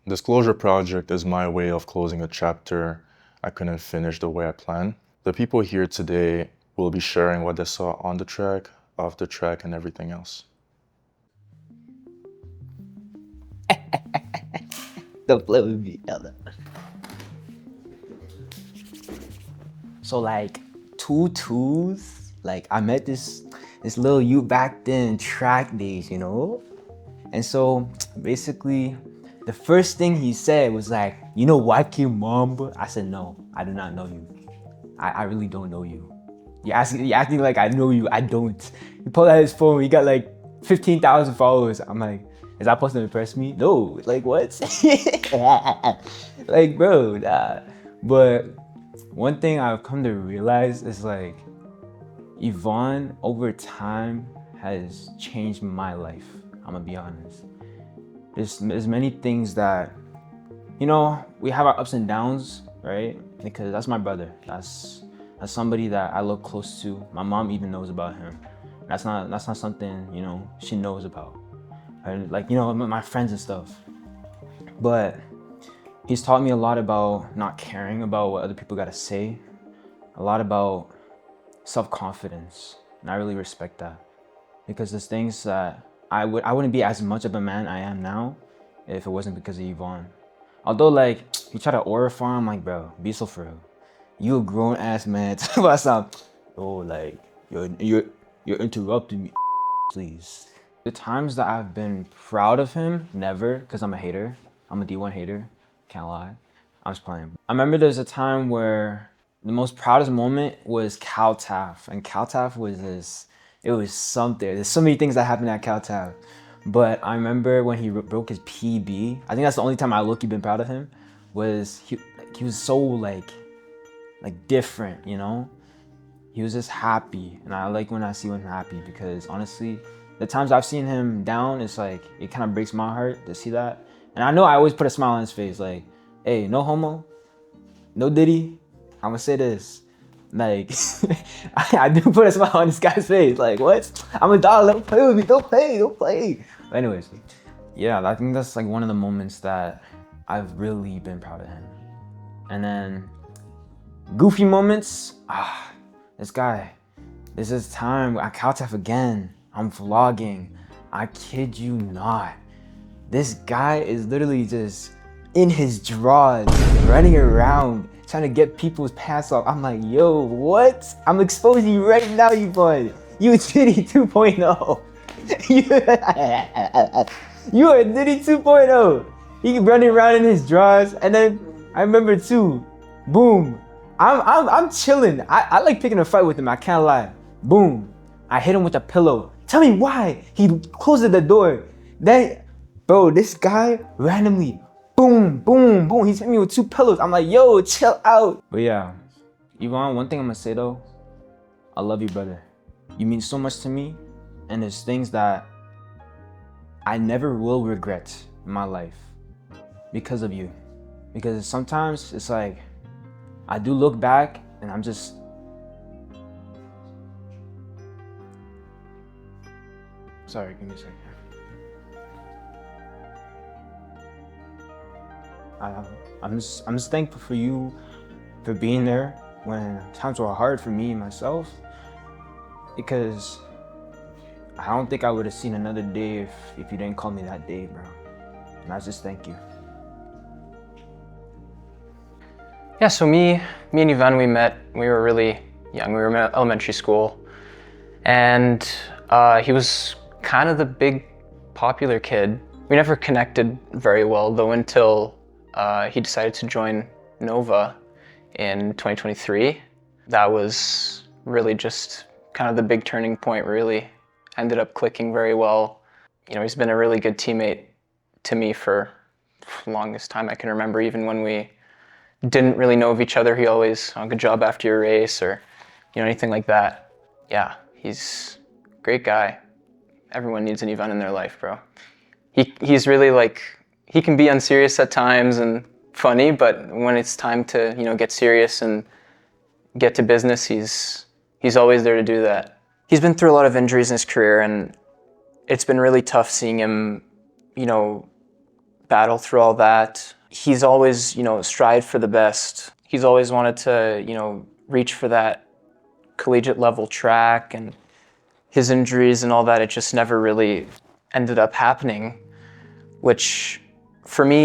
Disclosure project is my way of closing a chapter I couldn't finish the way I planned. The people here today will be sharing what they saw on the track, off the track, and everything else. Don't play with me, Ella. So like 2 2s, like I met this little you back then in track days, you know? And so basically the first thing he said was like, you know Wacky Mamba? I said, no, I do not know you. I really don't know you. You're acting like I know you. I don't. He pulled out his phone. He got like 15,000 followers. I'm like, is that supposed to impress me? No. Like what? Like bro. Nah. But one thing I've come to realize is like, Yvann over time has changed my life. I'm gonna be honest. There's many things that, you know, we have our ups and downs, right? Because that's my brother. That's somebody that I look close to. My mom even knows about him. That's not something, you know, she knows about. And like, you know, my friends and stuff. But he's taught me a lot about not caring about what other people gotta say. A lot about self-confidence. And I really respect that. Because there's things that I wouldn't be as much of a man I am now if it wasn't because of Yvann. Although like, you try to aura farm, like bro, be so for real. You a grown ass man. Talk about something. Oh, like you're interrupting me, please. The times that I've been proud of him, never, because I'm a hater. I'm a D1 hater, can't lie. I'm just playing. I remember there's a time where the most proudest moment was Caltaf, and Caltaf was this, it was something. There's so many things that happened at Caltaf. But I remember when he broke his PB, I think that's the only time I look been proud of him, was he was so like different, you know? He was just happy, and I like when I see him happy because honestly, the times I've seen him down, it's like, it kind of breaks my heart to see that. And I know I always put a smile on his face, like, hey, no homo, no diddy, I'm gonna say this. Like, I do put a smile on this guy's face, like, what? I'm a dog, don't play with me, don't play. But anyways, yeah, I think that's like one of the moments that I've really been proud of him. And then, goofy moments, this guy, this is time, I Caltef again, I'm vlogging, I kid you not. This guy is literally just in his drawers, running around, trying to get people's pants off. I'm like, yo, what? I'm exposing you right now, you bud. You Diddy 2.0. You are Diddy 2.0. He running around in his drawers, and then I remember too, boom. I'm chilling. I like picking a fight with him, I can't lie. Boom. I hit him with a pillow. Tell me why. He closed the door. Then, bro, this guy randomly, boom, boom, boom. He's hit me with 2 pillows. I'm like, yo, chill out. But yeah, Yvann, one thing I'm gonna say though, I love you, brother. You mean so much to me, and there's things that I never will regret in my life because of you. Because sometimes it's like, I do look back and I'm just, sorry, give me a second. I'm just thankful for you for being there when times were hard for me and myself, because I don't think I would have seen another day if you didn't call me that day, bro. And I just thank you. Yeah, so me and Yvann, we met, we were really young. We were in elementary school, and he was kind of the big popular kid. We never connected very well though until he decided to join Nova in 2023. That was really just kind of the big turning point, really. Ended up clicking very well. You know, he's been a really good teammate to me for the longest time I can remember. Even when we didn't really know of each other, he always, oh, good job after your race, or, you know, anything like that. Yeah, he's a great guy. Everyone needs an Yvann in their life, bro. He's really like, he can be unserious at times and funny, but when it's time to, you know, get serious and get to business, he's always there to do that. He's been through a lot of injuries in his career, and it's been really tough seeing him, you know, battle through all that. He's always, strive for the best. He's always wanted to, reach for that collegiate level track, and his injuries and all that, it just never really ended up happening, which for me,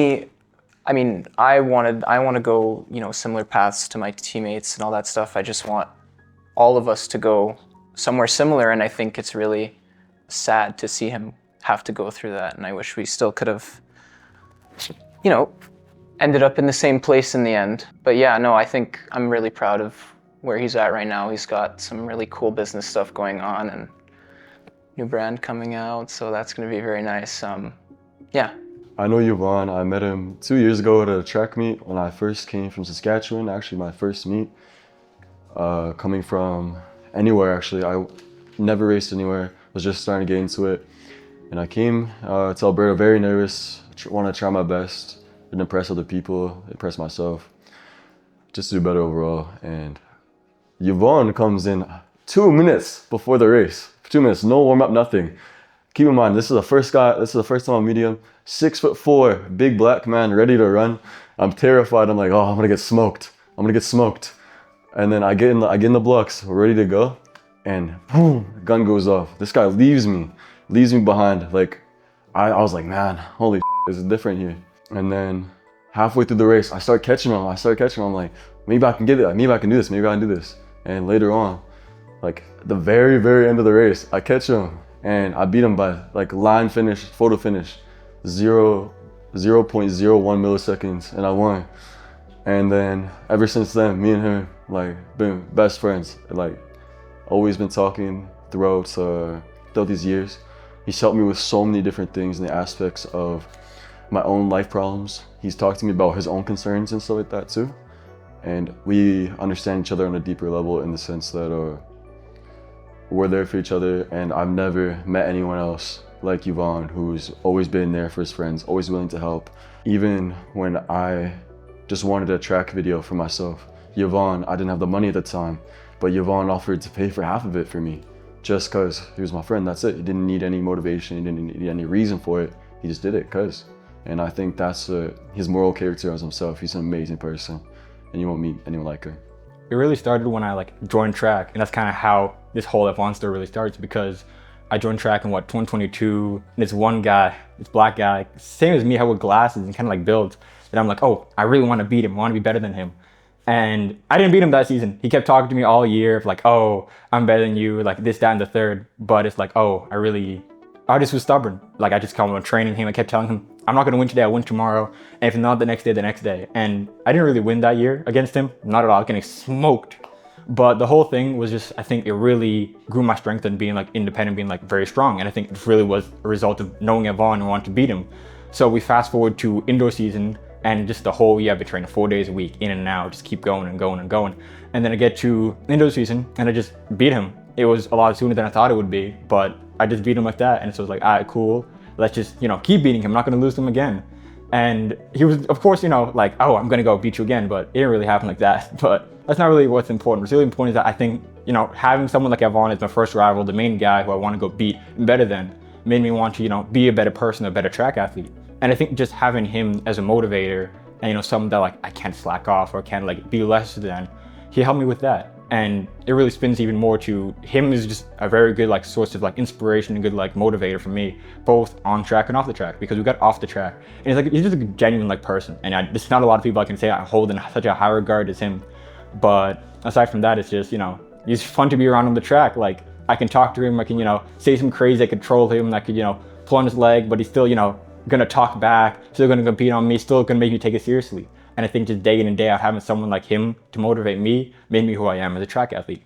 I mean, I want to go, similar paths to my teammates and all that stuff. I just want all of us to go somewhere similar, and I think it's really sad to see him have to go through that, and I wish we still could have, ended up in the same place in the end. But yeah, no, I think I'm really proud of where he's at right now. He's got some really cool business stuff going on and new brand coming out, so that's going to be very nice. Yeah. I know Yvann. I met him 2 years ago at a track meet when I first came from Saskatchewan, actually my first meet. Coming from anywhere, actually. I never raced anywhere, was just starting to get into it. And I came to Alberta very nervous, want to try my best, and impress other people, impress myself, just to do better overall. And Yvann comes in 2 minutes before the race. 2 minutes, no warm up, nothing. Keep in mind, this is the first time I'm meeting him. 6'4", big black man, ready to run. I'm terrified. I'm like, oh, I'm gonna get smoked. And then I get in the blocks, we're ready to go, and boom, gun goes off. This guy leaves me behind. Like, I was like, man, holy this is different here. And then halfway through the race, I start catching him. I'm like, maybe I can get it. Maybe I can do this. And later on, like the very, very end of the race, I catch him and I beat him by like line finish, photo finish, 0.01 milliseconds, and I won. And then ever since then, me and him like been best friends. Like always been talking throughout these years. He's helped me with so many different things in the aspects of my own life problems. He's talked to me about his own concerns and stuff like that too. And we understand each other on a deeper level in the sense that we're there for each other, and I've never met anyone else like Yvann, who's always been there for his friends, always willing to help. Even when I just wanted a track video for myself, Yvann, I didn't have the money at the time, but Yvann offered to pay for half of it for me, just cause he was my friend, that's it. He didn't need any motivation, he didn't need any reason for it, he just did it cause. And I think that's his moral character as himself. He's an amazing person, and you won't meet anyone like her. It really started when I joined track, and that's kind of how this whole Yvann story really starts, because I joined track in 2022, and this one guy, this black guy, same as me, had with glasses and kind of built, and I'm like, oh, I really want to beat him, I want to be better than him. And I didn't beat him that season. He kept talking to me all year of oh, I'm better than you, this, that, and the third. But it's oh, I just was stubborn. I just kept on training him. I kept telling him, I'm not gonna win today, I'll win tomorrow. And if not the next day, the next day. And I didn't really win that year against him, not at all, getting smoked. But the whole thing was just, I think it really grew my strength and being independent, being very strong. And I think it really was a result of knowing Yvann and wanting to beat him. So we fast forward to indoor season, and just the whole year I've been training 4 days a week, in and out, just keep going and going and going. And then I get to indoor season and I just beat him. It was a lot sooner than I thought it would be, but I just beat him like that. And so it was all right, cool. Let's just, keep beating him. I'm not gonna lose him again. And he was, of course, oh, I'm gonna go beat you again, but it didn't really happen like that. But that's not really what's important. What's really important is that I think, having someone like Yvann as my first rival, the main guy who I want to go beat better than, made me want to, be a better person, a better track athlete. And I think just having him as a motivator and, someone that I can't slack off or can't be less than, he helped me with that. And it really spins even more to him is just a very good source of inspiration and good motivator for me, both on track and off the track, because we got off the track and he's just a genuine person. And there's not a lot of people I can say I hold in such a high regard as him. But aside from that, it's just, he's fun to be around on the track. I can talk to him, I can, say some crazy, I could troll him, I could, pull on his leg, but he's still, gonna talk back, still gonna compete on me, still gonna make me take it seriously. And I think just day in and day out, having someone like him to motivate me made me who I am as a track athlete.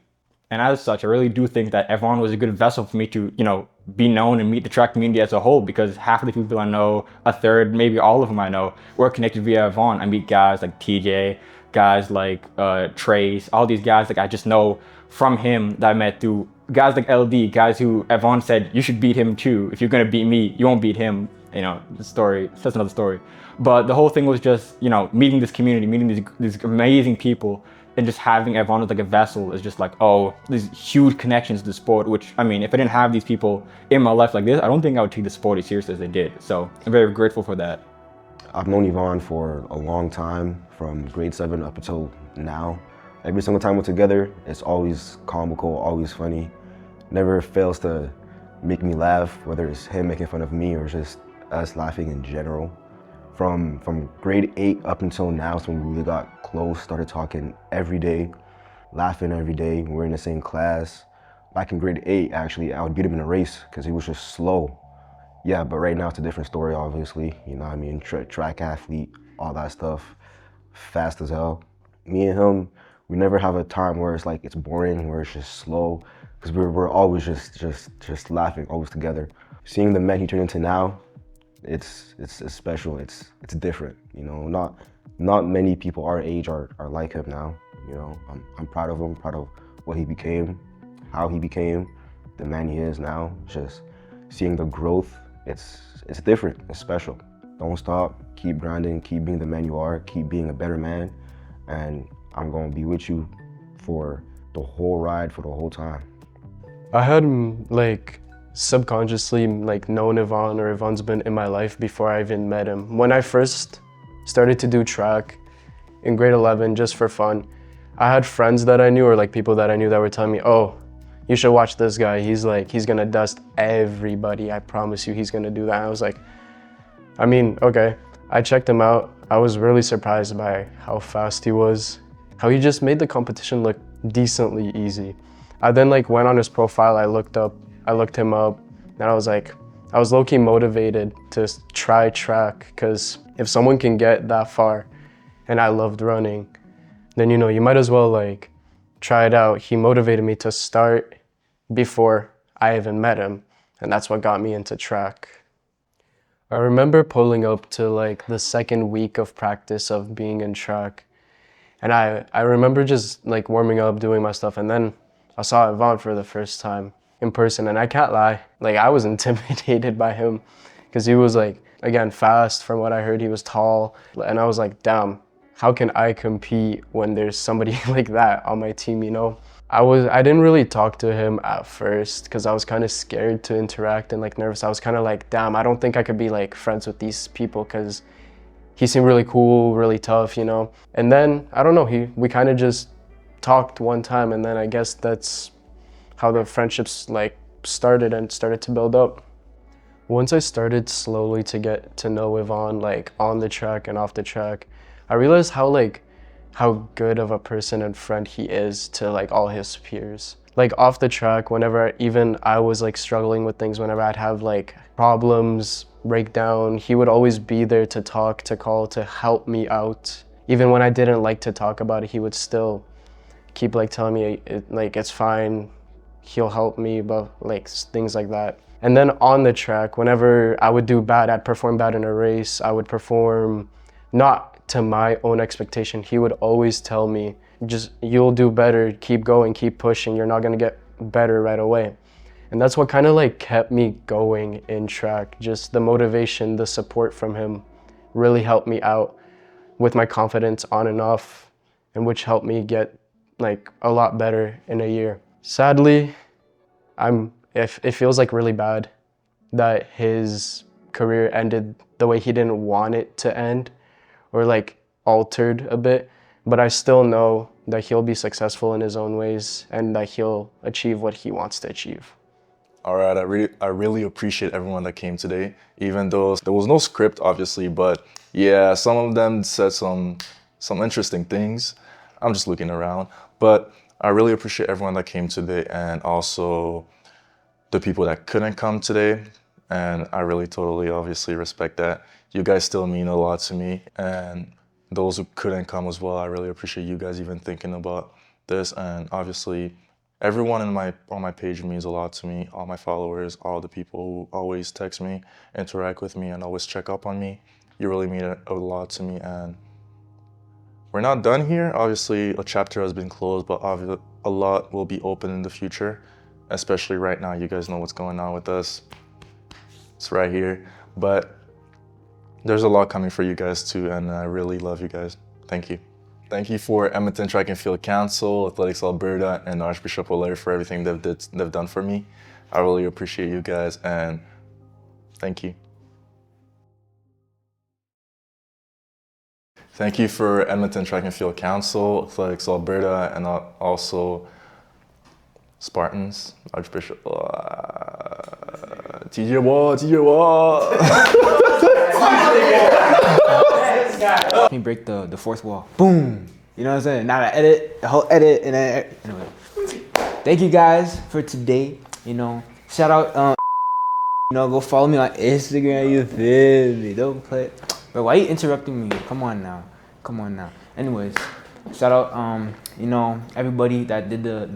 And as such, I really do think that Yvann was a good vessel for me to, be known and meet the track community as a whole, because half of the people I know, a third, maybe all of them I know, were connected via Yvann. I meet guys like TJ, guys like Trace, all these guys I just know from him that I met through guys like LD, guys who Yvann said, you should beat him too. If you're gonna beat me, you won't beat him. The story, that's another story. But the whole thing was just, meeting this community, meeting these amazing people, and just having Yvann as a vessel is just oh, these huge connections to the sport, which, if I didn't have these people in my life like this, I don't think I would take the sport as seriously as I did. So I'm very grateful for that. I've known Yvann for a long time, from grade 7 up until now. Every single time we're together, it's always comical, always funny. Never fails to make me laugh, whether it's him making fun of me or just us laughing in general. From grade 8 up until now, is when we really got close, started talking every day, laughing every day. We're in the same class. Back in grade 8, actually, I would beat him in a race because he was just slow. Yeah, but right now it's a different story, obviously. You know what I mean? Track athlete, all that stuff. Fast as hell. Me and him, we never have a time where it's like it's boring, where it's just slow, because we're always just laughing, always together. Seeing the man he turned into now, it's special. It's different. You know, not many people our age are like him now. You know, I'm proud of him, proud of what he became, how he became, the man he is now. Just seeing the growth, it's different, it's special. Don't stop, keep grinding, keep being the man you are, keep being a better man, and I'm gonna be with you for the whole ride, for the whole time. I had like subconsciously like known Yvann, or Yvann's been in my life before I even met him. When I first started to do track in grade 11 just for fun, I had friends that I knew, or like people that I knew, that were telling me, oh, you should watch this guy. He's gonna dust everybody. I promise you he's gonna do that. I was like, I mean, okay. I checked him out. I was really surprised by how fast he was, how he just made the competition look decently easy. I then like went on his profile, I looked him up, and I was like, I was low-key motivated to try track, because if someone can get that far, and I loved running, then you know, you might as well like try it out. He motivated me to start before I even met him, and that's what got me into track. I remember pulling up to like the second week of practice of being in track, and I remember just like warming up, doing my stuff, and then I saw Yvann for the first time in person, and I can't lie, like I was intimidated by him, because he was like, again, fast. From what I heard, he was tall, and I was like, damn, how can I compete when there's somebody like that on my team, you know? I didn't really talk to him at first because I was kind of scared to interact and like nervous. I was kind of like, damn, I don't think I could be like friends with these people, because he seemed really cool, really tough, you know? And then, I don't know, we kind of just talked one time, and then I guess that's how the friendships like started to build up. Once I started slowly to get to know Yvann, like on the track and off the track, I realized how good of a person and friend he is to like all his peers. Like off the track, whenever even I was like struggling with things, whenever I'd have like problems, breakdown, he would always be there to talk, to call, to help me out. Even when I didn't like to talk about it, he would still keep like telling me like it's fine, he'll help me, but like things like that. And then on the track, whenever I would do bad, I'd perform bad in a race, I would perform not to my own expectation. He would always tell me, just, you'll do better, keep going, keep pushing, you're not gonna get better right away. And that's what kind of like kept me going in track. Just the motivation, the support from him really helped me out with my confidence on and off, and which helped me get like a lot better in a year. Sadly, it feels like really bad that his career ended the way he didn't want it to end, or like altered a bit, but I still know that he'll be successful in his own ways and that he'll achieve what he wants to achieve. All right, I really appreciate everyone that came today, even though there was no script, obviously, but yeah, some of them said some interesting things. I'm just looking around, but I really appreciate everyone that came today, and also the people that couldn't come today, and I really totally obviously respect that. You guys still mean a lot to me, and those who couldn't come as well, I really appreciate you guys even thinking about this. And obviously, everyone on my page means a lot to me. All my followers, all the people who always text me, interact with me, and always check up on me. You really mean a lot to me, and we're not done here. Obviously, a chapter has been closed, but obviously a lot will be open in the future, especially right now. You guys know what's going on with us. It's right here, but there's a lot coming for you guys too, and I really love you guys. Thank you. Thank you for Edmonton Track and Field Council, Athletics Alberta, and Archbishop O'Leary for everything they've done for me. I really appreciate you guys, and thank you. Thank you for Edmonton Track and Field Council, Athletics Alberta, and also Spartans, Archbishop, TJ Wall. Let me break the fourth wall. Boom. You know what I'm saying? Now I edit, the whole edit, and then anyway. Thank you guys for today. You know, shout out, you know, go follow me on Instagram, you feel me? Don't play. Bro, why are you interrupting me? Come on now. Anyways, shout out, you know, everybody that did the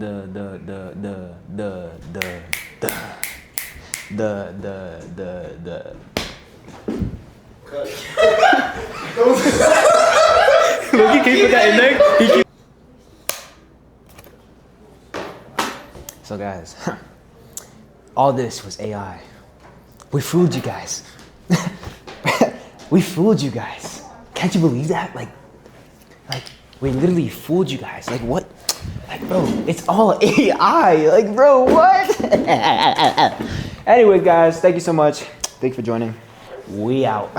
Loki, can you put that in there? So guys, all this was AI. We fooled you guys. We fooled you guys. Can't you believe that? Like, we literally fooled you guys. Like, what? Like, bro, it's all AI. Like, bro, what? Anyway, guys, thank you so much. Thank you for joining. We out.